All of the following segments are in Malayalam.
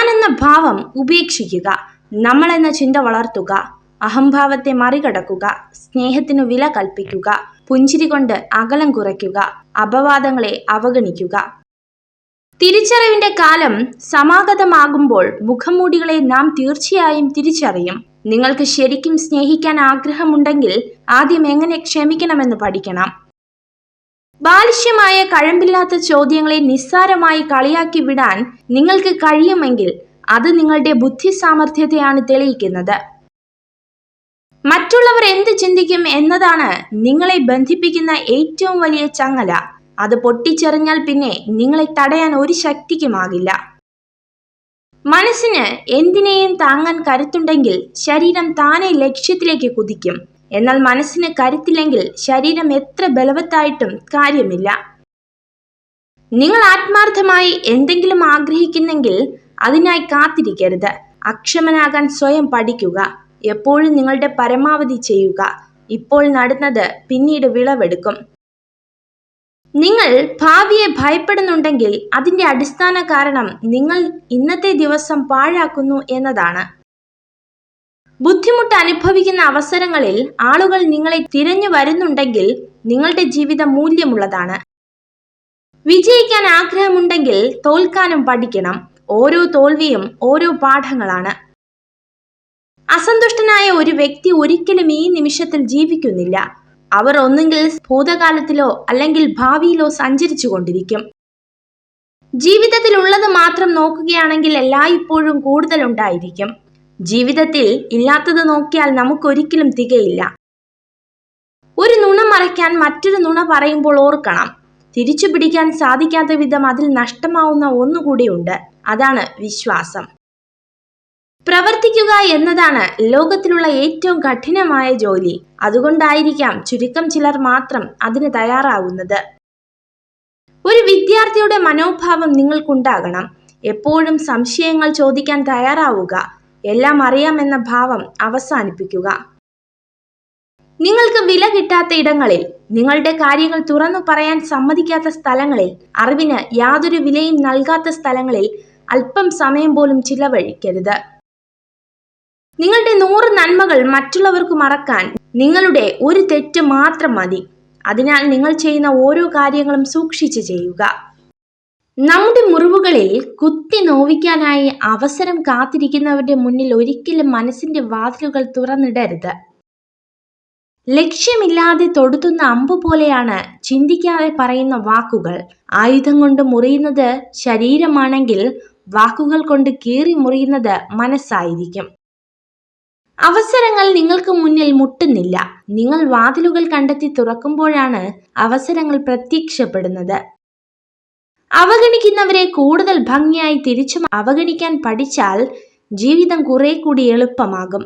എന്ന ഭാവം ഉപേക്ഷിക്കുക. നമ്മൾ എന്ന ചിന്ത വളർത്തുക. അഹംഭാവത്തെ മറികടക്കുക. സ്നേഹത്തിനു വില കൽപ്പിക്കുക. പുഞ്ചിരി കൊണ്ട് അകലം കുറയ്ക്കുക. അപവാദങ്ങളെ അവഗണിക്കുക. തിരിച്ചറിവിന്റെ കാലം സമാഗതമാകുമ്പോൾ മുഖംമൂടികളെ നാം തീർച്ചയായും തിരിച്ചറിയും. നിങ്ങൾക്ക് ശരിക്കും സ്നേഹിക്കാൻ ആഗ്രഹമുണ്ടെങ്കിൽ ആദ്യം എങ്ങനെ ക്ഷമിക്കണമെന്ന് പഠിക്കണം. ബാലിശ്യമായ കഴമ്പില്ലാത്ത ചോദ്യങ്ങളെ നിസ്സാരമായി കളിയാക്കി വിടാൻ നിങ്ങൾക്ക് കഴിയുമെങ്കിൽ അത് നിങ്ങളുടെ ബുദ്ധി സാമർഥ്യത്തെയാണ് തെളിയിക്കുന്നത്. മറ്റുള്ളവർ എന്ത് ചിന്തിക്കും എന്നതാണ് നിങ്ങളെ ബന്ധിപ്പിക്കുന്ന ഏറ്റവും വലിയ ചങ്ങല. അത് പൊട്ടിച്ചെറിഞ്ഞാൽ പിന്നെ നിങ്ങളെ തടയാൻ ഒരു ശക്തിക്കുമാകില്ല. മനസ്സിന് എന്തിനേയും താങ്ങാൻ കരുത്തുണ്ടെങ്കിൽ ശരീരം താനെ ലക്ഷ്യത്തിലേക്ക് കുതിക്കും. എന്നാൽ മനസ്സിന് കരുത്തില്ലെങ്കിൽ ശരീരം എത്ര ബലവത്തായിട്ടും കാര്യമില്ല. നിങ്ങൾ ആത്മാർത്ഥമായി എന്തെങ്കിലും ആഗ്രഹിക്കുന്നെങ്കിൽ അതിനായി കാത്തിരിക്കരുത്. അക്ഷമനാകാൻ സ്വയം പഠിക്കുക. എപ്പോഴും നിങ്ങളുടെ പരമാവധി ചെയ്യുക. ഇപ്പോൾ നടുന്നത് പിന്നീട് വിളവെടുക്കും. നിങ്ങൾ ഭാവിയെ ഭയപ്പെടുന്നുണ്ടെങ്കിൽ അതിന്റെ അടിസ്ഥാന കാരണം നിങ്ങൾ ഇന്നത്തെ ദിവസം പാഴാക്കുന്നു എന്നതാണ്. ബുദ്ധിമുട്ട് അനുഭവിക്കുന്ന അവസരങ്ങളിൽ ആളുകൾ നിങ്ങളെ തിരഞ്ഞു വരുന്നുണ്ടെങ്കിൽ നിങ്ങളുടെ ജീവിതം മൂല്യമുള്ളതാണ്. വിജയിക്കാൻ ആഗ്രഹമുണ്ടെങ്കിൽ തോൽക്കാനും പഠിക്കണം. ഓരോ തോൽവിയും ഓരോ പാഠങ്ങളാണ്. അസന്തുഷ്ടനായ ഒരു വ്യക്തി ഒരിക്കലും ഈ നിമിഷത്തിൽ ജീവിക്കുന്നില്ല. അവർ ഒന്നുകിൽ ഭൂതകാലത്തിലോ അല്ലെങ്കിൽ ഭാവിയിലോ സഞ്ചരിച്ചു കൊണ്ടിരിക്കും. ജീവിതത്തിൽ ഉള്ളത് മാത്രം നോക്കുകയാണെങ്കിൽ എല്ലായ്പ്പോഴും കൂടുതൽ ഉണ്ടായിരിക്കും. ജീവിതത്തിൽ ഇല്ലാത്തത് നോക്കിയാൽ നമുക്കൊരിക്കലും തികയില്ല. ഒരു നുണ മറയ്ക്കാൻ മറ്റൊരു നുണ പറയുമ്പോൾ ഓർക്കണം, തിരിച്ചു പിടിക്കാൻ സാധിക്കാത്ത വിധം അതിൽ നഷ്ടമാവുന്ന ഒന്നുകൂടിയുണ്ട്. അതാണ് വിശ്വാസം. പ്രവർത്തിക്കുക എന്നതാണ് ലോകത്തിലുള്ള ഏറ്റവും കഠിനമായ ജോലി. അതുകൊണ്ടായിരിക്കാം ചുരുക്കം ചിലർ മാത്രം അതിന് തയ്യാറാകുന്നത്. ഒരു വിദ്യാർത്ഥിയുടെ മനോഭാവം നിങ്ങൾക്കുണ്ടാകണം. എപ്പോഴും സംശയങ്ങൾ ചോദിക്കാൻ തയ്യാറാവുക. എല്ലാം അറിയാമെന്ന ഭാവം അവസാനിപ്പിക്കുക. നിങ്ങൾക്ക് വില കിട്ടാത്ത ഇടങ്ങളിൽ, നിങ്ങളുടെ കാര്യങ്ങൾ തുറന്നു പറയാൻ സമ്മതിക്കാത്ത സ്ഥലങ്ങളിൽ, അറിവിന് യാതൊരു വിലയും നൽകാത്ത സ്ഥലങ്ങളിൽ അല്പം സമയം പോലും ചിലവഴിക്കരുത്. നിങ്ങളുടെ 100 നന്മകൾ മറ്റുള്ളവർക്ക് മറക്കാൻ നിങ്ങളുടെ ഒരു തെറ്റ് മാത്രം മതി. അതിനാൽ നിങ്ങൾ ചെയ്യുന്ന ഓരോ കാര്യങ്ങളും സൂക്ഷിച്ച് ചെയ്യുക. നമ്മുടെ മുറിവുകളിൽ കുത്തി നോവിക്കാനായി അവസരം കാത്തിരിക്കുന്നവരുടെ മുന്നിൽ ഒരിക്കലും മനസ്സിന്റെ വാതിലുകൾ തുറന്നിടരുത്. ലക്ഷ്യമില്ലാതെ തൊടുത്തുന്ന അമ്പ് പോലെയാണ് ചിന്തിക്കാതെ പറയുന്ന വാക്കുകൾ. ആയുധം കൊണ്ട് മുറിയുന്നത് ശരീരമാണെങ്കിൽ വാക്കുകൾ കൊണ്ട് കീറി മുറിയുന്നത് മനസ്സായിരിക്കും. അവസരങ്ങൾ നിങ്ങൾക്ക് മുന്നിൽ മുട്ടുന്നില്ല. നിങ്ങൾ വാതിലുകൾ കണ്ടെത്തി തുറക്കുമ്പോഴാണ് അവസരങ്ങൾ പ്രത്യക്ഷപ്പെടുന്നത്. അവഗണിക്കുന്നവരെ കൂടുതൽ ഭംഗിയായി തിരിച്ചും അവഗണിക്കാൻ പഠിച്ചാൽ ജീവിതം കുറെ കൂടി എളുപ്പമാകും.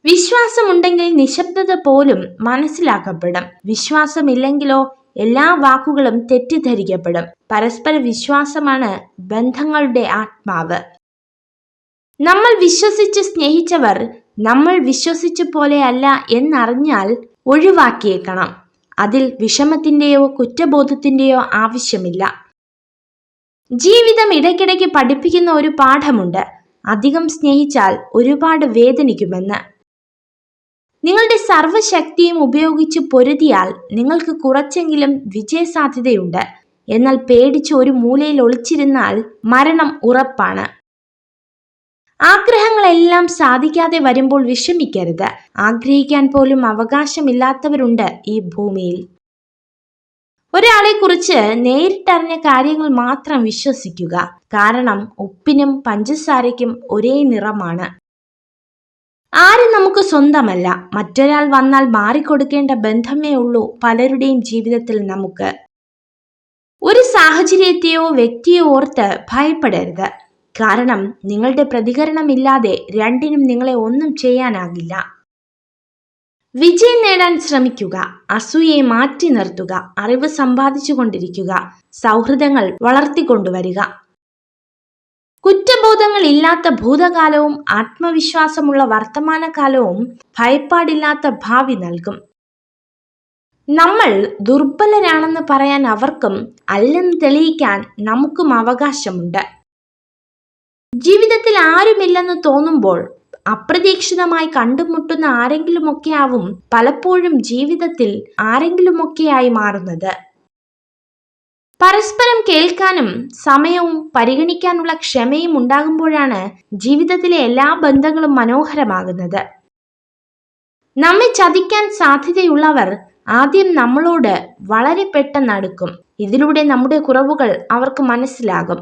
വിശ്വാസമുണ്ടെങ്കിൽ നിശബ്ദത പോലും മനസ്സിലാക്കപ്പെടും. വിശ്വാസമില്ലെങ്കിലോ എല്ലാ വാക്കുകളും തെറ്റിദ്ധരിക്കപ്പെടും. പരസ്പര വിശ്വാസമാണ് ബന്ധങ്ങളുടെ ആത്മാവ്. നമ്മൾ വിശ്വസിച്ച് സ്നേഹിച്ചവർ നമ്മൾ വിശ്വസിച്ച പോലെയല്ല എന്നറിഞ്ഞാൽ ഒഴിവാക്കിയേക്കണം. അതിൽ വിഷമത്തിന്റെയോ കുറ്റബോധത്തിന്റെയോ ആവശ്യമില്ല. ജീവിതം ഇടയ്ക്കിടയ്ക്ക് പഠിപ്പിക്കുന്ന ഒരു പാഠമുണ്ട്. അധികം സ്നേഹിച്ചാൽ ഒരുപാട് വേദനിക്കുമെന്ന്. നിങ്ങളുടെ സർവ്വശക്തിയും ഉപയോഗിച്ച് പൊരുതിയാൽ നിങ്ങൾക്ക് കുറച്ചെങ്കിലും വിജയസാധ്യതയുണ്ട്. എന്നാൽ പേടിച്ച് ഒരു മൂലയിൽ ഒളിച്ചിരുന്നാൽ മരണം ഉറപ്പാണ്. ആഗ്രഹങ്ങളെല്ലാം സാധിക്കാതെ വരുമ്പോൾ വിഷമിക്കരുത്. ആഗ്രഹിക്കാൻ പോലും അവകാശമില്ലാത്തവരുണ്ട് ഈ ഭൂമിയിൽ. ഒരാളെ കുറിച്ച് നേരിട്ടറിഞ്ഞ കാര്യങ്ങൾ മാത്രം വിശ്വസിക്കുക. കാരണം ഉപ്പിനും പഞ്ചസാരയ്ക്കും ഒരേ നിറമാണ്. ആരും നമുക്ക് സ്വന്തമല്ല. മറ്റൊരാൾ വന്നാൽ മാറിക്കൊടുക്കേണ്ട ബന്ധമേ ഉള്ളൂ പലരുടെയും ജീവിതത്തിൽ നമുക്ക്. ഒരു സാഹചര്യത്തെയോ വ്യക്തിയോ ഓർത്ത് ഭയപ്പെടരുത്. കാരണം നിങ്ങളുടെ പ്രതികരണമില്ലാതെ രണ്ടിനും നിങ്ങളെ ഒന്നും ചെയ്യാനാകില്ല. വിജയം നേടാൻ ശ്രമിക്കുക. അസൂയയെ മാറ്റി നിർത്തുക. അറിവ് സമ്പാദിച്ചു കൊണ്ടിരിക്കുക. സൗഹൃദങ്ങൾ വളർത്തിക്കൊണ്ടുവരിക. കുറ്റബോധങ്ങൾ ഇല്ലാത്ത ഭൂതകാലവും ആത്മവിശ്വാസമുള്ള വർത്തമാനകാലവും ഭയപ്പാടില്ലാത്ത ഭാവി നൽകും. നമ്മൾ ദുർബലരാണെന്ന് പറയാൻ അവർക്കും അല്ലെന്ന് തെളിയിക്കാൻ നമുക്കും അവകാശമുണ്ട്. ആരുമില്ലെന്ന് തോന്നുമ്പോൾ അപ്രതീക്ഷിതമായി കണ്ടുമുട്ടുന്ന ആരെങ്കിലുമൊക്കെയാവും പലപ്പോഴും ജീവിതത്തിൽ ആരെങ്കിലുമൊക്കെയായി മാറുന്നത്. പരസ്പരം കേൾക്കാനും സമയവും പരിഗണിക്കാനുള്ള ക്ഷമയും ഉണ്ടാകുമ്പോഴാണ് ജീവിതത്തിലെ എല്ലാ ബന്ധങ്ങളും മനോഹരമാകുന്നത്. നമ്മെ ചതിക്കാൻ സാധ്യതയുള്ളവർ ആദ്യം നമ്മളോട് വളരെ പെട്ടെന്ന് അടുക്കും. ഇതിലൂടെ നമ്മുടെ കുറവുകൾ അവർക്ക് മനസ്സിലാകും.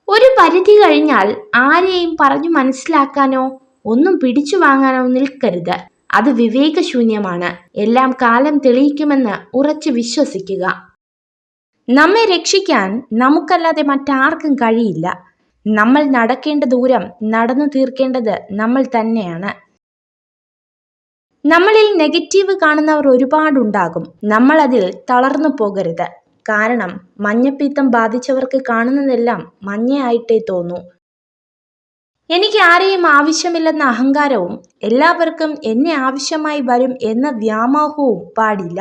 ഒരു പരിധി കഴിഞ്ഞാൽ ആരെയും പറഞ്ഞു മനസ്സിലാക്കാനോ ഒന്നും പിടിച്ചു വാങ്ങാനോ നിൽക്കരുത്. അത് വിവേകശൂന്യമാണ്. എല്ലാം കാലം തെളിയിക്കുമെന്ന് ഉറച്ചു വിശ്വസിക്കുക. നമ്മെ രക്ഷിക്കാൻ നമുക്കല്ലാതെ മറ്റാർക്കും കഴിയില്ല. നമ്മൾ നടക്കേണ്ട ദൂരം നടന്നു തീർക്കേണ്ടത് നമ്മൾ തന്നെയാണ്. നമ്മളിൽ നെഗറ്റീവ് കാണുന്നവർ ഒരുപാടുണ്ടാകും. നമ്മൾ അതിൽ തളർന്നു പോകരുത്. കാരണം മഞ്ഞപ്പിത്തം ബാധിച്ചവർക്ക് കാണുന്നതെല്ലാം മഞ്ഞയായിട്ടേ തോന്നൂ. എനിക്ക് ആരെയും ആവശ്യമില്ലെന്ന അഹങ്കാരവും എല്ലാവർക്കും എന്നെ ആവശ്യമായി വരും എന്ന വ്യാമോഹവും പാടില്ല.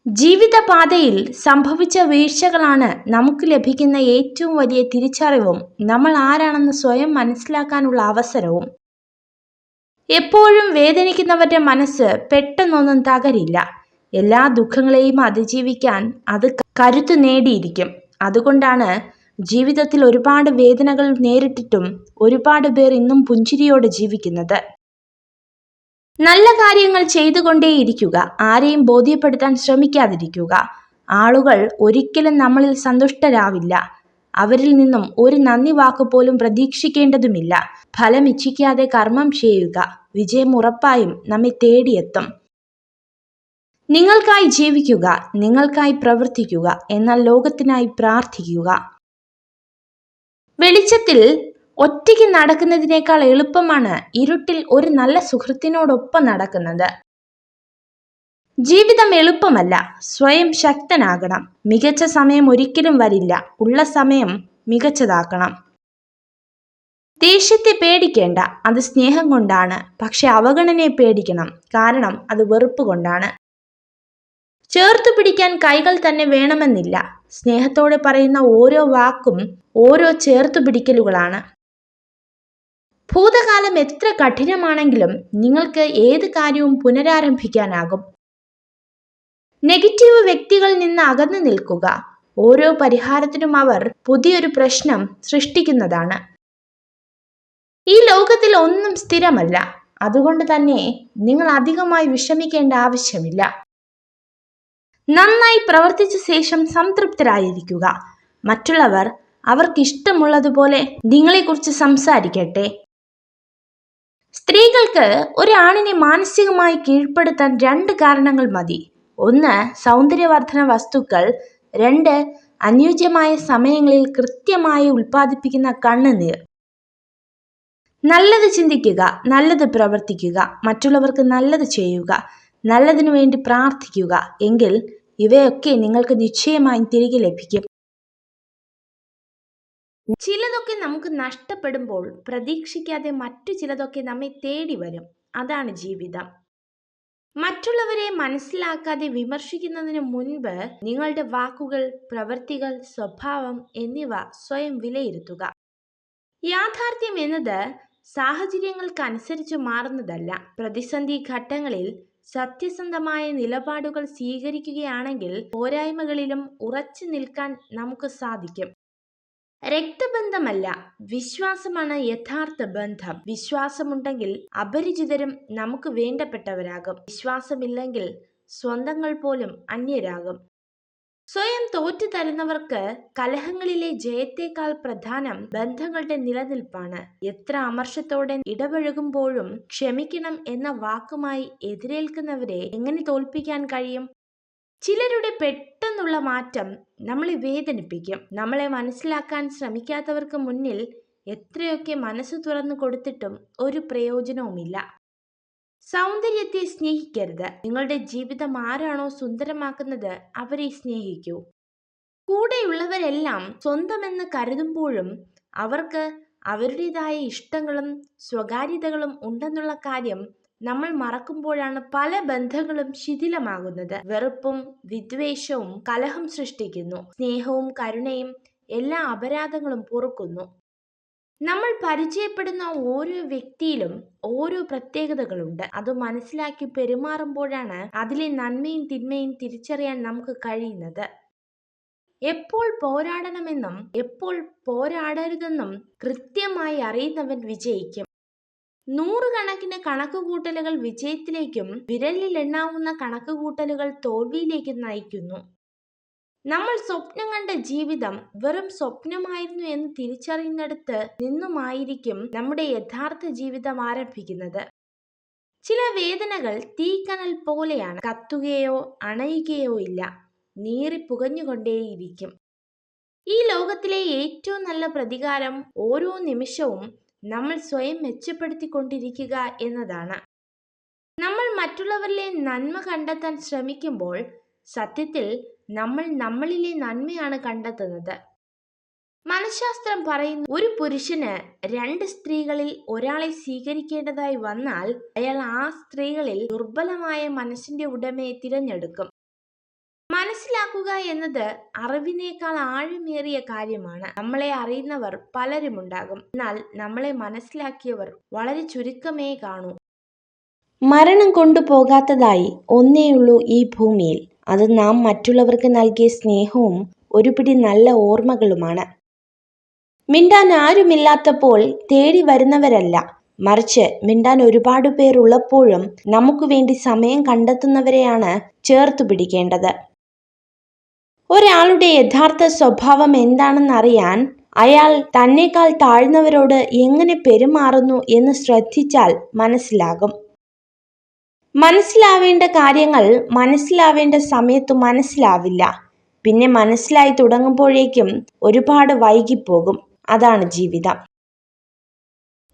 ജീവിതപാതയിൽ സംഭവിച്ച വീഴ്ചകളാണ് നമുക്ക് ലഭിക്കുന്ന ഏറ്റവും വലിയ തിരിച്ചറിവും നമ്മൾ ആരാണെന്ന് സ്വയം മനസ്സിലാക്കാനുള്ള അവസരവും. എപ്പോഴും വേദനിക്കുന്നവരുടെ മനസ്സ് പെട്ടെന്നൊന്നും തകരില്ല. എല്ലാ ദുഃഖങ്ങളെയും അതിജീവിക്കാൻ അത് കരുത്ത് നേടിയിരിക്കും. അതുകൊണ്ടാണ് ജീവിതത്തിൽ ഒരുപാട് വേദനകൾ നേരിട്ടിട്ടും ഒരുപാട് പേർ ഇന്നും പുഞ്ചിരിയോടെ ജീവിക്കുന്നത്. നല്ല കാര്യങ്ങൾ ചെയ്തുകൊണ്ടേയിരിക്കുക. ആരെയും ബോധ്യപ്പെടുത്താൻ ശ്രമിക്കാതിരിക്കുക. ആളുകൾ ഒരിക്കലും നമ്മളിൽ സന്തുഷ്ടരാവില്ല. അവരിൽ നിന്നും ഒരു നന്ദി വാക്ക് പോലും പ്രതീക്ഷിക്കേണ്ടതുമില്ല. ഫലം ഇച്ഛിക്കാതെ കർമ്മം ചെയ്യുക. വിജയം ഉറപ്പായും നമ്മെ തേടിയെത്തും. നിങ്ങൾക്കായി ജീവിക്കുക, നിങ്ങൾക്കായി പ്രവർത്തിക്കുക, എന്നാൽ ലോകത്തിനായി പ്രാർത്ഥിക്കുക. വെളിച്ചത്തിൽ ഒറ്റയ്ക്ക് നടക്കുന്നതിനേക്കാൾ എളുപ്പമാണ് ഇരുട്ടിൽ ഒരു നല്ല സുഹൃത്തിനോടൊപ്പം നടക്കുന്നത്. ജീവിതം എളുപ്പമല്ല. സ്വയം ശക്തനാകണം. മികച്ച സമയം ഒരിക്കലും വരില്ല. ഉള്ള സമയം മികച്ചതാക്കണം. ദേഷ്യത്തെ പേടിക്കേണ്ട, അത് സ്നേഹം കൊണ്ടാണ്. പക്ഷെ അവഗണനയെ പേടിക്കണം, കാരണം അത് വെറുപ്പ് കൊണ്ടാണ്. ചേർത്തു പിടിക്കാൻ കൈകൾ തന്നെ വേണമെന്നില്ല. സ്നേഹത്തോടെ പറയുന്ന ഓരോ വാക്കും ഓരോ ചേർത്തുപിടിക്കലുകളാണ്. ഭൂതകാലം എത്ര കഠിനമാണെങ്കിലും നിങ്ങൾക്ക് ഏത് കാര്യവും പുനരാരംഭിക്കാനാകും. നെഗറ്റീവ് വ്യക്തികളിൽ നിന്ന് അകന്നു നിൽക്കുക. ഓരോ പരിഹാരത്തിനും അവർ പുതിയൊരു പ്രശ്നം സൃഷ്ടിക്കുന്നതാണ്. ഈ ലോകത്തിൽ ഒന്നും സ്ഥിരമല്ല. അതുകൊണ്ട് തന്നെ നിങ്ങൾ അധികമായി വിഷമിക്കേണ്ട ആവശ്യമില്ല. നന്നായി പ്രവർത്തിച്ച ശേഷം സംതൃപ്തരായിരിക്കുക. മറ്റുള്ളവർ അവർക്കിഷ്ടമുള്ളതുപോലെ നിങ്ങളെക്കുറിച്ച് സംസാരിക്കട്ടെ. സ്ത്രീകൾക്ക് ഒരാണിനെ മാനസികമായി കീഴ്പ്പെടുത്താൻ 2 കാരണങ്ങൾ മതി. 1. സൗന്ദര്യവർദ്ധന വസ്തുക്കൾ. 2. അനുയോജ്യമായ സമയങ്ങളിൽ കൃത്യമായി ഉൽപ്പാദിപ്പിക്കുന്ന കണ്ണുനീർ. നല്ലത് ചിന്തിക്കുക, നല്ലത് പ്രവർത്തിക്കുക, മറ്റുള്ളവർക്ക് നല്ലത് ചെയ്യുക, നല്ലതിനു വേണ്ടി പ്രാർത്ഥിക്കുക. എങ്കിൽ ഇവയൊക്കെ നിങ്ങൾക്ക് നിശ്ചയമായും തിരികെ ലഭിക്കും. ചിലതൊക്കെ നമുക്ക് നഷ്ടപ്പെടുമ്പോൾ പ്രതീക്ഷിക്കാതെ മറ്റു ചിലതൊക്കെ നമ്മെ തേടി വരും. അതാണ് ജീവിതം. മറ്റുള്ളവരെ മനസ്സിലാക്കാതെ വിമർശിക്കുന്നതിന് മുൻപ് നിങ്ങളുടെ വാക്കുകൾ, പ്രവൃത്തികൾ, സ്വഭാവം എന്നിവ സ്വയം വിലയിരുത്തുക. യാഥാർത്ഥ്യം എന്നത് സാഹചര്യങ്ങൾക്കനുസരിച്ച് മാറുന്നതല്ല. പ്രതിസന്ധി ഘട്ടങ്ങളിൽ സത്യസന്ധമായ നിലപാടുകൾ സ്വീകരിക്കുകയാണെങ്കിൽ പോരായ്മകളിലും ഉറച്ചു നിൽക്കാൻ നമുക്ക് സാധിക്കും. രക്തബന്ധമല്ല, വിശ്വാസമാണ് യഥാർത്ഥ ബന്ധം. വിശ്വാസമുണ്ടെങ്കിൽ അപരിചിതരും നമുക്ക് വേണ്ടപ്പെട്ടവരാകും. വിശ്വാസമില്ലെങ്കിൽ സ്വന്തങ്ങൾ പോലും അന്യരാകും. സ്വയം തോറ്റു തരുന്നവർക്ക് കലഹങ്ങളിലെ ജയത്തേക്കാൾ പ്രധാനം ബന്ധങ്ങളുടെ നിലനിൽപ്പാണ്. എത്ര അമർഷത്തോടെ ഇടപഴകുമ്പോഴും ക്ഷമിക്കണം എന്ന വാക്കുമായി എതിരേൽക്കുന്നവരെ എങ്ങനെ തോൽപ്പിക്കാൻ കഴിയും? ചിലരുടെ പെട്ടെന്നുള്ള മാറ്റം നമ്മളെ വേദനിപ്പിക്കും. നമ്മളെ മനസ്സിലാക്കാൻ ശ്രമിക്കാത്തവർക്ക് മുന്നിൽ എത്രയൊക്കെ മനസ്സ് തുറന്നു കൊടുത്തിട്ടും ഒരു പ്രയോജനവുമില്ല. സൗന്ദര്യത്തെ സ്നേഹിക്കരുത്. നിങ്ങളുടെ ജീവിതം ആരാണോ സുന്ദരമാക്കുന്നത് അവരെ സ്നേഹിക്കൂ. കൂടെയുള്ളവരെല്ലാം സ്വന്തമെന്ന് കരുതുമ്പോഴും അവർക്ക് അവരുടേതായ ഇഷ്ടങ്ങളും സ്വകാര്യതകളും ഉണ്ടെന്നുള്ള കാര്യം നമ്മൾ മറക്കുമ്പോഴാണ് പല ബന്ധങ്ങളും ശിഥിലമാകുന്നത്. വെറുപ്പും വിദ്വേഷവും കലഹം സൃഷ്ടിക്കുന്നു. സ്നേഹവും കരുണയും എല്ലാ അപരാധങ്ങളും പൊറുക്കുന്നു. നമ്മൾ പരിചയപ്പെടുന്ന ഓരോ വ്യക്തിയിലും ഓരോ പ്രത്യേകതകളുണ്ട്. അത് മനസ്സിലാക്കി പെരുമാറുമ്പോഴാണ് അതിലെ നന്മയും തിന്മയും തിരിച്ചറിയാൻ നമുക്ക് കഴിയുന്നത്. എപ്പോൾ പോരാടണമെന്നും എപ്പോൾ പോരാടരുതെന്നും കൃത്യമായി അറിയുന്നവൻ വിജയിക്കും. നൂറുകണക്കിന് കണക്കുകൂട്ടലുകൾ വിജയത്തിലേക്കും വിരലിൽ എണ്ണാവുന്ന കണക്കുകൂട്ടലുകൾ തോൽവിയിലേക്കും നയിക്കുന്നു. നമ്മൾ സ്വപ്നം കണ്ട ജീവിതം വെറും സ്വപ്നമായിരുന്നു എന്ന് തിരിച്ചറിയുന്നിടത്ത് നിന്നുമായിരിക്കും നമ്മുടെ യഥാർത്ഥ ജീവിതം ആരംഭിക്കുന്നത്. ചില വേദനകൾ തീക്കനൽ പോലെയാണ്. കത്തുകയോ അണയുകയോ ഇല്ല, നീറി പുകഞ്ഞുകൊണ്ടേയിരിക്കും. ഈ ലോകത്തിലെ ഏറ്റവും നല്ല പ്രതികാരം ഓരോ നിമിഷവും നമ്മൾ സ്വയം മെച്ചപ്പെടുത്തിക്കൊണ്ടിരിക്കുക എന്നതാണ്. നമ്മൾ മറ്റുള്ളവരിലെ നന്മ കണ്ടെത്താൻ ശ്രമിക്കുമ്പോൾ സത്യത്തിൽ നമ്മൾ നമ്മളിലെ നന്മയാണ് കണ്ടെത്തുന്നത്. മനഃശാസ്ത്രം പറയുന്നു, ഒരു പുരുഷന് 2 സ്ത്രീകളിൽ ഒരാളെ സ്വീകരിക്കേണ്ടതായി വന്നാൽ അയാൾ ആ സ്ത്രീകളിൽ ദുർബലമായ മനസ്സിന്റെ ഉടമയെ തിരഞ്ഞെടുക്കും. മനസ്സിലാക്കുക എന്നത് അറിവിനേക്കാൾ ആഴമേറിയ കാര്യമാണ്. നമ്മളെ അറിയുന്നവർ പലരുമുണ്ടാകും, എന്നാൽ നമ്മളെ മനസ്സിലാക്കിയവർ വളരെ ചുരുക്കമേ കാണൂ. മരണം കൊണ്ടുപോകാത്തതായി ഒന്നേയുള്ളൂ ഈ ഭൂമിയിൽ. അത് നാം മറ്റുള്ളവർക്ക് നൽകിയ സ്നേഹവും ഒരു പിടി നല്ല ഓർമ്മകളുമാണ്. മിണ്ടാൻ ആരുമില്ലാത്തപ്പോൾ തേടി വരുന്നവരല്ല, മറിച്ച് മിണ്ടാൻ ഒരുപാട് പേർ ഉള്ളപ്പോഴും നമുക്ക് വേണ്ടി സമയം കണ്ടെത്തുന്നവരെയാണ് ചേർത്തു പിടിക്കേണ്ടത്. ഒരാളുടെ യഥാർത്ഥ സ്വഭാവം എന്താണെന്നറിയാൻ അയാൾ തന്നേക്കാൾ താഴ്ന്നവരോട് എങ്ങനെ പെരുമാറുന്നു എന്ന് ശ്രദ്ധിച്ചാൽ മനസ്സിലാകും. മനസ്സിലാവേണ്ട കാര്യങ്ങൾ മനസ്സിലാവേണ്ട സമയത്ത് മനസ്സിലാവില്ല. പിന്നെ മനസ്സിലായി തുടങ്ങുമ്പോഴേക്കും ഒരുപാട് വൈകിപ്പോകും. അതാണ് ജീവിതം.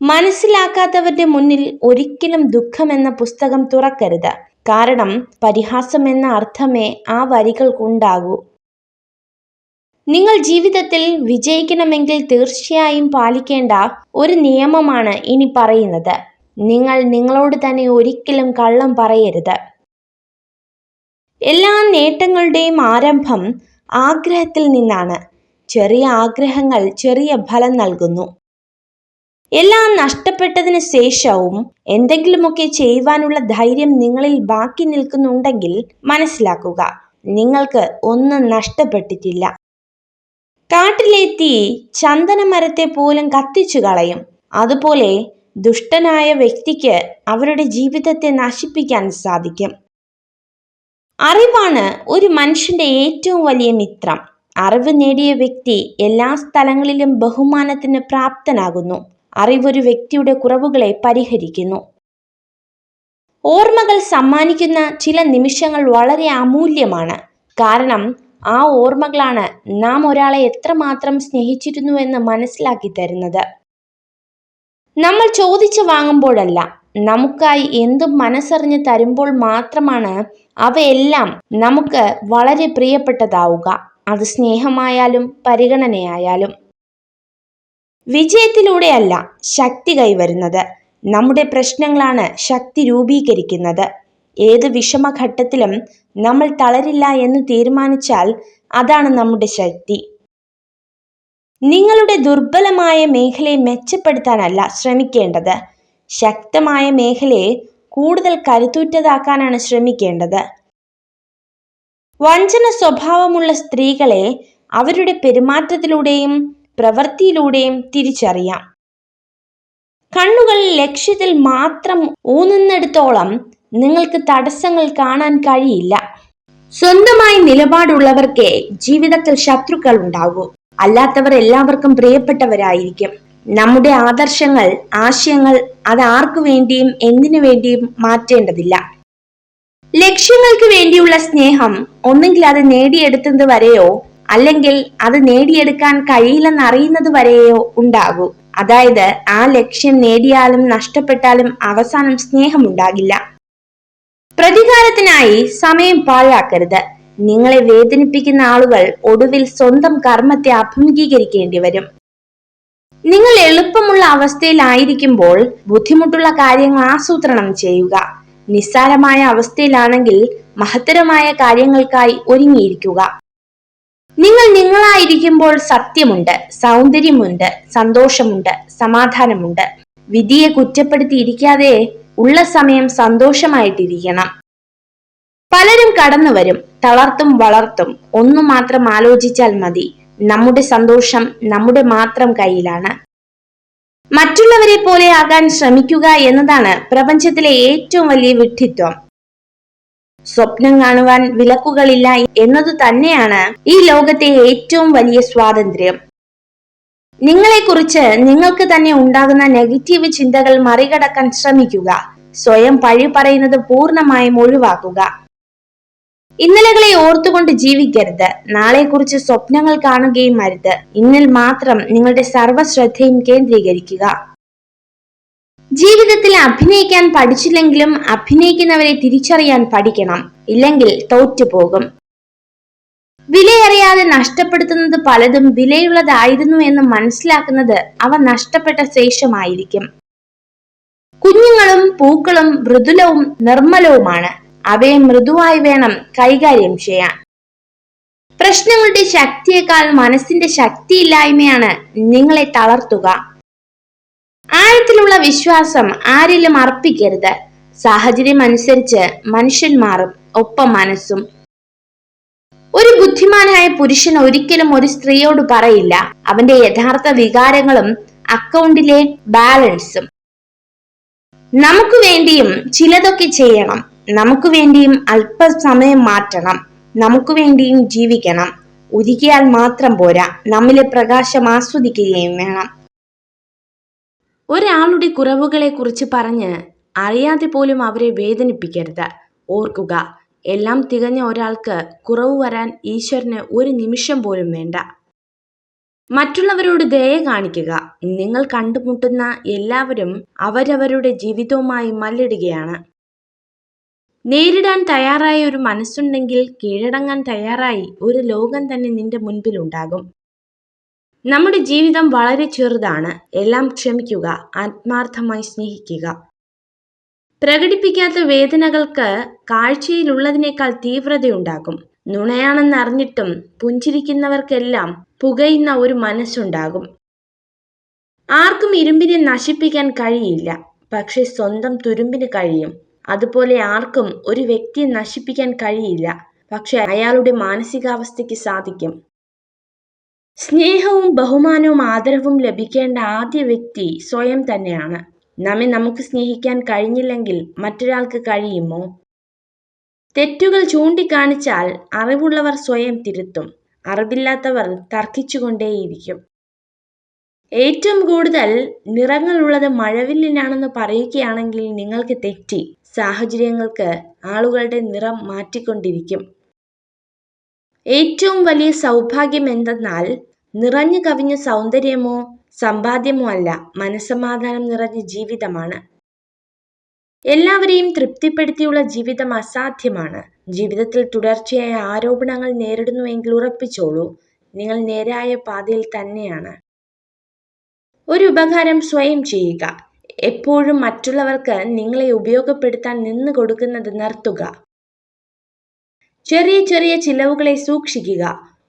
മനസ്സിലാക്കാത്തവരുടെ മുന്നിൽ ഒരിക്കലും ദുഃഖം എന്ന പുസ്തകം തുറക്കരുത്. കാരണം പരിഹാസം എന്ന അർത്ഥമേ ആ വരികൾക്കുണ്ടാകൂ. നിങ്ങൾ ജീവിതത്തിൽ വിജയിക്കണമെങ്കിൽ തീർച്ചയായും പാലിക്കേണ്ട ഒരു നിയമമാണ് ഇനി പറയുന്നത്. നിങ്ങൾ നിങ്ങളോട് തന്നെ ഒരിക്കലും കള്ളം പറയരുത്. എല്ലാ നേട്ടങ്ങളുടെയും ആരംഭം ആഗ്രഹത്തിൽ നിന്നാണ്. ചെറിയ ആഗ്രഹങ്ങൾ ചെറിയ ഫലം നൽകുന്നു. എല്ലാം നഷ്ടപ്പെട്ടതിന് ശേഷവും എന്തെങ്കിലുമൊക്കെ ചെയ്യുവാനുള്ള ധൈര്യം നിങ്ങളിൽ ബാക്കി നിൽക്കുന്നുണ്ടെങ്കിൽ മനസ്സിലാക്കുക, നിങ്ങൾക്ക് ഒന്നും നഷ്ടപ്പെട്ടിട്ടില്ല. കാട്ടിലെ തീ ചന്ദനമരത്തെ പോലും കത്തിച്ചു കളയും. അതുപോലെ ദുഷ്ടനായ വ്യക്തിക്ക് അവരുടെ ജീവിതത്തെ നശിപ്പിക്കാൻ സാധിക്കും. അറിവാണ് ഒരു മനുഷ്യന്റെ ഏറ്റവും വലിയ മിത്രം. അറിവ് നേടിയ വ്യക്തി എല്ലാ സ്ഥലങ്ങളിലും ബഹുമാനത്തിന് പ്രാപ്തനാകുന്നു. അറിവൊരു വ്യക്തിയുടെ കുറവുകളെ പരിഹരിക്കുന്നു. ഓർമ്മകൾ സമ്മാനിക്കുന്ന ചില നിമിഷങ്ങൾ വളരെ അമൂല്യമാണ്. കാരണം ആ ഓർമ്മകളാണ് നാം ഒരാളെ എത്രമാത്രം സ്നേഹിച്ചിരുന്നുവെന്ന് മനസ്സിലാക്കി തരുന്നത്. നമ്മൾ ചോദിച്ചു വാങ്ങുമ്പോഴല്ല, നമുക്കായി എന്തും മനസ്സറിഞ്ഞ് തരുമ്പോൾ മാത്രമാണ് അവയെല്ലാം നമുക്ക് വളരെ പ്രിയപ്പെട്ടതാവുക. അത് സ്നേഹമായാലും പരിഗണനയായാലും. വിജയത്തിലൂടെയല്ല ശക്തി കൈവരുന്നത്. നമ്മുടെ പ്രശ്നങ്ങളാണ് ശക്തി രൂപീകരിക്കുന്നത്. ഏത് വിഷമഘട്ടത്തിലും നമ്മൾ തളരില്ല എന്ന് തീരുമാനിച്ചാൽ അതാണ് നമ്മുടെ ശക്തി. നിങ്ങളുടെ ദുർബലമായ മേഖലയെ മെച്ചപ്പെടുത്താനല്ല ശ്രമിക്കേണ്ടത്, ശക്തമായ മേഖലയെ കൂടുതൽ കരുത്തുറ്റതാക്കാനാണ് ശ്രമിക്കേണ്ടത്. വഞ്ചന സ്വഭാവമുള്ള സ്ത്രീകളെ അവരുടെ പെരുമാറ്റത്തിലൂടെയും പ്രവൃത്തിയിലൂടെയും തിരിച്ചറിയാം. കണ്ണുകൾ ലക്ഷ്യത്തിൽ മാത്രം ഊന്നുന്നിടത്തോളം നിങ്ങൾക്ക് തടസ്സങ്ങൾ കാണാൻ കഴിയില്ല. സ്വന്തമായി നിലപാടുള്ളവർക്കേ ജീവിതത്തിൽ ശത്രുക്കൾ ഉണ്ടാകൂ. അല്ലാത്തവർ എല്ലാവർക്കും പ്രിയപ്പെട്ടവരായിരിക്കും. നമ്മുടെ ആദർശങ്ങൾ, ആശയങ്ങൾ അത് ആർക്കു വേണ്ടിയും എന്തിനു വേണ്ടിയും മാറ്റേണ്ടതില്ല. ലക്ഷ്യങ്ങൾക്ക് വേണ്ടിയുള്ള സ്നേഹം ഒന്നെങ്കിൽ അത് നേടിയെടുത്തത് വരെയോ അല്ലെങ്കിൽ അത് നേടിയെടുക്കാൻ കഴിയില്ലെന്നറിയുന്നത് വരെയോ ഉണ്ടാകൂ. അതായത് ആ ലക്ഷ്യം നേടിയാലും നഷ്ടപ്പെട്ടാലും അവസാനം സ്നേഹമുണ്ടാകില്ല. പ്രതികാരത്തിനായി സമയം പാഴാക്കരുത്. നിങ്ങളെ വേദനിപ്പിക്കുന്ന ആളുകൾ ഒടുവിൽ സ്വന്തം കർമ്മത്തെ അഭിമുഖീകരിക്കേണ്ടി വരും. നിങ്ങൾ എളുപ്പമുള്ള അവസ്ഥയിലായിരിക്കുമ്പോൾ ബുദ്ധിമുട്ടുള്ള കാര്യങ്ങൾ ആസൂത്രണം ചെയ്യുക. നിസ്സാരമായ അവസ്ഥയിലാണെങ്കിൽ മഹത്തരമായ കാര്യങ്ങൾക്കായി ഒരുങ്ങിയിരിക്കുക. നിങ്ങൾ നിങ്ങളായിരിക്കുമ്പോൾ സത്യമുണ്ട്, സൗന്ദര്യമുണ്ട്, സന്തോഷമുണ്ട്, സമാധാനമുണ്ട്. വിധിയെ കുറ്റപ്പെടുത്തിയിരിക്കാതെ ഉള്ള സമയം സന്തോഷമായിട്ടിരിക്കണം. പലരും കടന്നു വരും, തളർത്തും വളർത്തും. ഒന്നു മാത്രം ആലോചിച്ചാൽ മതി, നമ്മുടെ സന്തോഷം നമ്മുടെ മാത്രം കയ്യിലാണ്. മറ്റുള്ളവരെ പോലെ ആകാൻ ശ്രമിക്കുക എന്നതാണ് പ്രപഞ്ചത്തിലെ ഏറ്റവും വലിയ വിഡ്ഢിത്വം. സ്വപ്നം കാണുവാൻ വിലക്കുകളില്ല എന്നതു തന്നെയാണ് ഈ ലോകത്തെ ഏറ്റവും വലിയ സ്വാതന്ത്ര്യം. നിങ്ങളെക്കുറിച്ച് നിങ്ങൾക്ക് തന്നെ ഉണ്ടാകുന്ന നെഗറ്റീവ് ചിന്തകൾ മറികടക്കാൻ ശ്രമിക്കുക. സ്വയം പഴി പറയുന്നത് പൂർണ്ണമായും ഒഴിവാക്കുക. ഇന്നലകളെ ഓർത്തുകൊണ്ട് ജീവിക്കരുത്. നാളെക്കുറിച്ച് സ്വപ്നങ്ങൾ കാണുകയും അരുത്. ഇന്നിൽ മാത്രം നിങ്ങളുടെ സർവ്വശ്രദ്ധയും കേന്ദ്രീകരിക്കുക. ജീവിതത്തിൽ അഭിനയിക്കാൻ പഠിച്ചില്ലെങ്കിലും അഭിനയിക്കുന്നവരെ തിരിച്ചറിയാൻ പഠിക്കണം. ഇല്ലെങ്കിൽ തോറ്റുപോകും. വിലയറിയാതെ നഷ്ടപ്പെടുത്തുന്നത് പലതും വിലയുള്ളതായിരുന്നു എന്ന് മനസ്സിലാക്കുന്നത് അവ നഷ്ടപ്പെട്ട ശേഷമായിരിക്കും. കുഞ്ഞുങ്ങളും പൂക്കളും മൃദുലവും നിർമ്മലവുമാണ്. അവയെ മൃദുവായി വേണം കൈകാര്യം ചെയ്യാൻ. പ്രശ്നങ്ങളുടെ ശക്തിയേക്കാൾ മനസ്സിന്റെ ശക്തിയില്ലായ്മയാണ് നിങ്ങളെ തളർത്തുക. ആഴത്തിലുള്ള വിശ്വാസം ആരിലും അർപ്പിക്കരുത്. സാഹചര്യം അനുസരിച്ച് മനുഷ്യൻ മാറും, ഒപ്പം മനസ്സും. ഒരു ബുദ്ധിമാനായ പുരുഷൻ ഒരിക്കലും ഒരു സ്ത്രീയോട് പറയില്ല അവന്റെ യഥാർത്ഥ വികാരങ്ങളും അക്കൗണ്ടിലെ ബാലൻസും. നമുക്ക് വേണ്ടിയും ചിലതൊക്കെ ചെയ്യണം. നമുക്ക് വേണ്ടിയും അല്പസമയം മാറ്റണം. നമുക്ക് വേണ്ടിയും ജീവിക്കണം. ഒരുക്കിയാൽ മാത്രം പോരാ, നമ്മിലെ പ്രകാശം ആസ്വദിക്കുകയും വേണം. ഒരാളുടെ കുറവുകളെ കുറിച്ച് പറഞ്ഞ് അറിയാതെ പോലും അവരെ വേദനിപ്പിക്കരുത്. ഓർക്കുക, എല്ലാം തികഞ്ഞ ഒരാൾക്ക് കുറവ് വരാൻ ഈശ്വരന് ഒരു നിമിഷം പോലും വേണ്ട. മറ്റുള്ളവരോട് ദയ കാണിക്കുക. നിങ്ങൾ കണ്ടുമുട്ടുന്ന എല്ലാവരും അവരവരുടെ ജീവിതവുമായി മല്ലിടുകയാണ്. നേരിടാൻ തയ്യാറായ ഒരു മനസ്സുണ്ടെങ്കിൽ കീഴടങ്ങാൻ തയ്യാറായി ഒരു ലോകം തന്നെ നിന്റെ മുൻപിലുണ്ടാകും. നമ്മുടെ ജീവിതം വളരെ ചെറുതാണ്. എല്ലാം ക്ഷമിക്കുക, ആത്മാർത്ഥമായി സ്നേഹിക്കുക. പ്രകടിപ്പിക്കാത്ത വേദനകൾക്ക് കാഴ്ചയിലുള്ളതിനേക്കാൾ തീവ്രതയുണ്ടാകും. നുണയാണെന്നറിഞ്ഞിട്ടും പുഞ്ചിരിക്കുന്നവർക്കെല്ലാം പുകയുന്ന ഒരു മനസ്സുണ്ടാകും. ആർക്കും ഇരുമ്പിനെ നശിപ്പിക്കാൻ കഴിയില്ല, പക്ഷെ സ്വന്തം തുരുമ്പിന് കഴിയും. അതുപോലെ ആർക്കും ഒരു വ്യക്തിയെ നശിപ്പിക്കാൻ കഴിയില്ല, പക്ഷെ അയാളുടെ മാനസികാവസ്ഥയ്ക്ക് സാധിക്കും. സ്നേഹവും ബഹുമാനവും ആദരവും ലഭിക്കേണ്ട ആദ്യ വ്യക്തി സ്വയം തന്നെയാണ്. നമ്മെ നമുക്ക് സ്നേഹിക്കാൻ കഴിഞ്ഞില്ലെങ്കിൽ മറ്റൊരാൾക്ക് കഴിയുമോ? തെറ്റുകൾ ചൂണ്ടിക്കാണിച്ചാൽ അറിവുള്ളവർ സ്വയം തിരുത്തും. അറിവില്ലാത്തവർ തർക്കിച്ചുകൊണ്ടേയിരിക്കും. ഏറ്റവും കൂടുതൽ നിറങ്ങളുള്ളത് മഴവില്ലിനാണെന്ന് പറയുകയാണെങ്കിൽ നിങ്ങൾക്ക് തെറ്റി. സാഹചര്യങ്ങൾക്ക് ആളുകളുടെ നിറം മാറ്റിക്കൊണ്ടിരിക്കും. ഏറ്റവും വലിയ സൗഭാഗ്യം എന്തെന്നാൽ നിറഞ്ഞു കവിഞ്ഞ സൗന്ദര്യമോ സമ്പാദ്യമോ അല്ല, മനസ്സമാധാനം നിറഞ്ഞ ജീവിതമാണ്. എല്ലാവരെയും തൃപ്തിപ്പെടുത്തിയുള്ള ജീവിതം അസാധ്യമാണ്. ജീവിതത്തിൽ തുടർച്ചയായ ആരോപണങ്ങൾ നേരിടുന്നുവെങ്കിൽ ഉറപ്പിച്ചോളൂ, നിങ്ങൾ നേരായ പാതയിൽ തന്നെയാണ്. ഒരു ഉപകാരം സ്വയം ചെയ്യുക. എപ്പോഴും മറ്റുള്ളവർക്ക് നിങ്ങളെ ഉപയോഗപ്പെടുത്താൻ നിന്ന് കൊടുക്കുന്നത് നിർത്തുക. ചെറിയ ചെറിയ ചിലവുകളെ സൂക്ഷിക്കുക.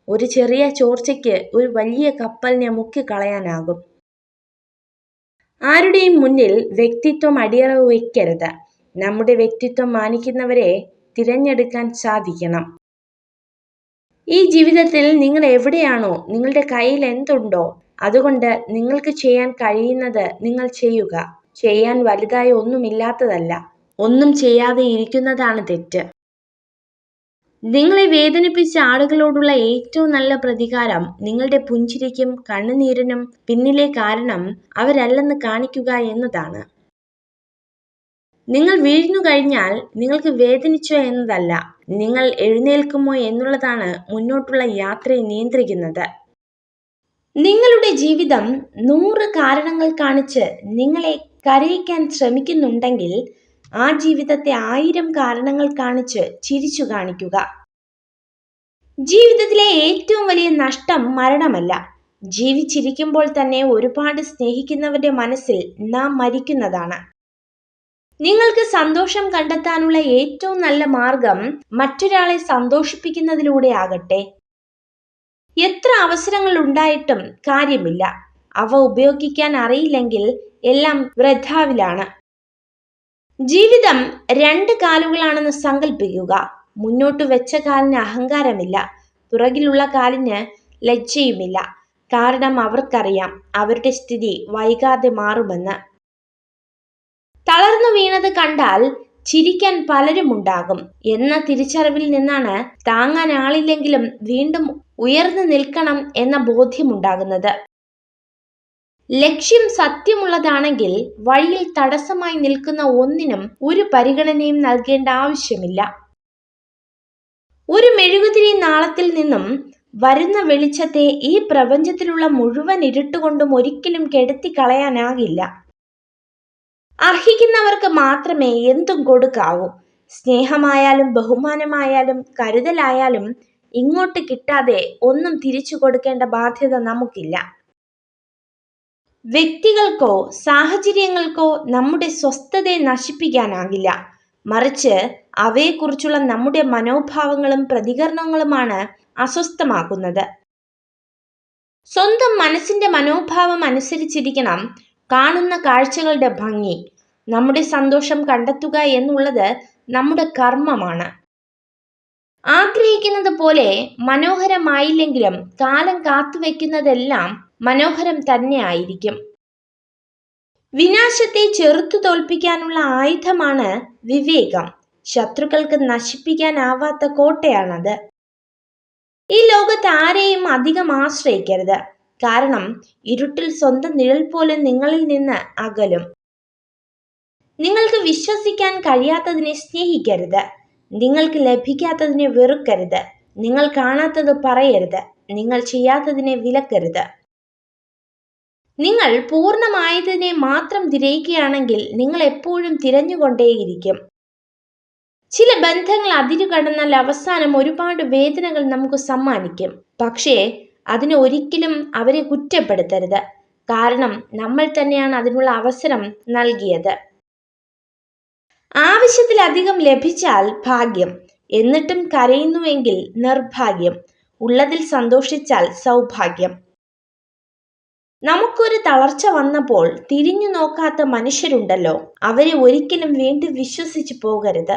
ഒരു ചെറിയ ചോർച്ചയ്ക്ക് ഒരു വലിയ കപ്പലിനെ മുക്കിക്കളയാനാകും. ആരുടെയും മുന്നിൽ വ്യക്തിത്വം അടിയറവ് വയ്ക്കരുത്. നമ്മുടെ വ്യക്തിത്വം മാനിക്കുന്നവരെ തിരഞ്ഞെടുക്കാൻ സാധിക്കണം. ഈ ജീവിതത്തിൽ നിങ്ങൾ എവിടെയാണോ, നിങ്ങളുടെ കയ്യിൽ എന്തുണ്ടോ അതുകൊണ്ട് നിങ്ങൾക്ക് ചെയ്യാൻ കഴിയുന്നത് നിങ്ങൾ ചെയ്യുക. ചെയ്യാൻ വലുതായി ഒന്നുമില്ലാത്തതല്ല, ഒന്നും ചെയ്യാതെ ഇരിക്കുന്നതാണ് തെറ്റ്. നിങ്ങളെ വേദനിപ്പിച്ച ആളുകളോടുള്ള ഏറ്റവും നല്ല പ്രതികാരം നിങ്ങളുടെ പുഞ്ചിരിക്കും കണ്ണുനീരിനും പിന്നിലെ കാരണം അവരല്ലെന്ന് കാണിക്കുക എന്നതാണ്. നിങ്ങൾ വീഴ്ന്നു കഴിഞ്ഞാൽ നിങ്ങൾക്ക് വേദനിച്ചോ എന്നതല്ല, നിങ്ങൾ എഴുന്നേൽക്കുമോ എന്നുള്ളതാണ് മുന്നോട്ടുള്ള യാത്രയെ നിയന്ത്രിക്കുന്നത്. നിങ്ങളുടെ ജീവിതം 100 കാരണങ്ങൾ കാണിച്ച് നിങ്ങളെ കരയിക്കാൻ ശ്രമിക്കുന്നുണ്ടെങ്കിൽ ആ ജീവിതത്തെ 1000 കാരണങ്ങൾ കാണിച്ച് ചിരിച്ചു കാണിക്കുക. ജീവിതത്തിലെ ഏറ്റവും വലിയ നഷ്ടം മരണമല്ല, ജീവിച്ചിരിക്കുമ്പോൾ തന്നെ ഒരുപാട് സ്നേഹിക്കുന്നവരുടെ മനസ്സിൽ നാം മരിക്കുന്നതാണ്. നിങ്ങൾക്ക് സന്തോഷം കണ്ടെത്താനുള്ള ഏറ്റവും നല്ല മാർഗം മറ്റൊരാളെ സന്തോഷിപ്പിക്കുന്നതിലൂടെ ആകട്ടെ. എത്ര അവസരങ്ങൾ ഉണ്ടായിട്ടും കാര്യമില്ല. അവ ഉപയോഗിക്കാൻ അറിയില്ലെങ്കിൽ എല്ലാം വൃഥാവിലാണ്. ജീവിതം 2 കാലുകളാണെന്ന് സങ്കല്പിക്കുക. മുന്നോട്ട് വെച്ച കാലിന് അഹങ്കാരമില്ല, പുറകിലുള്ള കാലിന് ലജ്ജയുമില്ല. കാരണം അവർക്കറിയാം അവരുടെ സ്ഥിതി വൈകാതെ മാറുമെന്ന്. തളർന്നു വീണത് കണ്ടാൽ ചിരിക്കാൻ പലരുമുണ്ടാകും എന്ന തിരിച്ചറിവിൽ നിന്നാണ് താങ്ങാൻ ആളില്ലെങ്കിലും വീണ്ടും ഉയർന്നു നിൽക്കണം എന്ന ബോധ്യമുണ്ടാകുന്നത്. ലക്ഷ്യം സത്യമുള്ളതാണെങ്കിൽ വഴിയിൽ തടസ്സമായി നിൽക്കുന്ന ഒന്നിനും ഒരു പരിഗണനയും നൽകേണ്ട ആവശ്യമില്ല. ഒരു മെഴുകുതിരി നാളത്തിൽ നിന്നും വരുന്ന വെളിച്ചത്തെ ഈ പ്രപഞ്ചത്തിലുള്ള മുഴുവൻ ഇരുട്ടുകൊണ്ടും ഒരിക്കലും കെടുത്തിക്കളയാനാകില്ല. അർഹിക്കുന്നവർക്ക് മാത്രമേ എന്തും കൊടുക്കാവൂ. സ്നേഹമായാലും ബഹുമാനമായാലും കരുതലായാലും ഇങ്ങോട്ട് കിട്ടാതെ ഒന്നും തിരിച്ചു കൊടുക്കേണ്ട ബാധ്യത നമുക്കില്ല. വ്യക്തികൾക്കോ സാഹചര്യങ്ങൾക്കോ നമ്മുടെ സ്വസ്ഥതയെ നശിപ്പിക്കാനാകില്ല. മറിച്ച് അവയെക്കുറിച്ചുള്ള നമ്മുടെ മനോഭാവങ്ങളും പ്രതികരണങ്ങളുമാണ് അസ്വസ്ഥമാക്കുന്നത്. സ്വന്തം മനസ്സിന്റെ മനോഭാവം അനുസരിച്ചിരിക്കണം കാണുന്ന കാഴ്ചകളുടെ ഭംഗി. നമ്മുടെ സന്തോഷം കണ്ടെത്തുക എന്നുള്ളത് നമ്മുടെ കർമ്മമാണ്. ആഗ്രഹിക്കുന്നത് പോലെ മനോഹരമായില്ലെങ്കിലും കാലം കാത്തുവെക്കുന്നതെല്ലാം മനോഹരം തന്നെ ആയിരിക്കും. വിനാശത്തെ ചെറുത്തു തോൽപ്പിക്കാനുള്ള ആയുധമാണ് വിവേകം. ശത്രുക്കൾക്ക് നശിപ്പിക്കാനാവാത്ത കോട്ടയാണത്. ഈ ലോകത്ത് ആരെയും അധികം ആശ്രയിക്കരുത്. കാരണം ഇരുട്ടിൽ സ്വന്തം നിഴൽ പോലും നിങ്ങളിൽ നിന്ന് അകലും. നിങ്ങൾക്ക് വിശ്വസിക്കാൻ കഴിയാത്തതിനെ സ്നേഹിക്കരുത്. നിങ്ങൾക്ക് ലഭിക്കാത്തതിനെ വെറുക്കരുത്. നിങ്ങൾ കാണാത്തത് പറയരുത്. നിങ്ങൾ ചെയ്യാത്തതിനെ വിലക്കരുത്. നിങ്ങൾ പൂർണ്ണമായതിനെ മാത്രം തിരയുകയാണെങ്കിൽ നിങ്ങൾ എപ്പോഴും തിരഞ്ഞുകൊണ്ടേയിരിക്കും. ചില ബന്ധങ്ങൾ അതിരുകടന്നാൽ അവസാനം ഒരുപാട് വേദനകൾ നമുക്ക് സമ്മാനിക്കും. പക്ഷേ അതിന് ഒരിക്കലും അവരെ കുറ്റപ്പെടുത്തരുത്. കാരണം നമ്മൾ തന്നെയാണ് അതിനുള്ള അവസരം നൽകിയത്. ആവശ്യത്തിലധികം ലഭിച്ചാൽ ഭാഗ്യം, എന്നിട്ടും കരയുന്നുവെങ്കിൽ നിർഭാഗ്യം, ഉള്ളതിൽ സന്തോഷിച്ചാൽ സൗഭാഗ്യം. നമുക്കൊരു തളർച്ച വന്നപ്പോൾ തിരിഞ്ഞു നോക്കാത്ത മനുഷ്യരുണ്ടല്ലോ, അവരെ ഒരിക്കലും വീണ്ടും വിശ്വസിച്ചു പോകരുത്.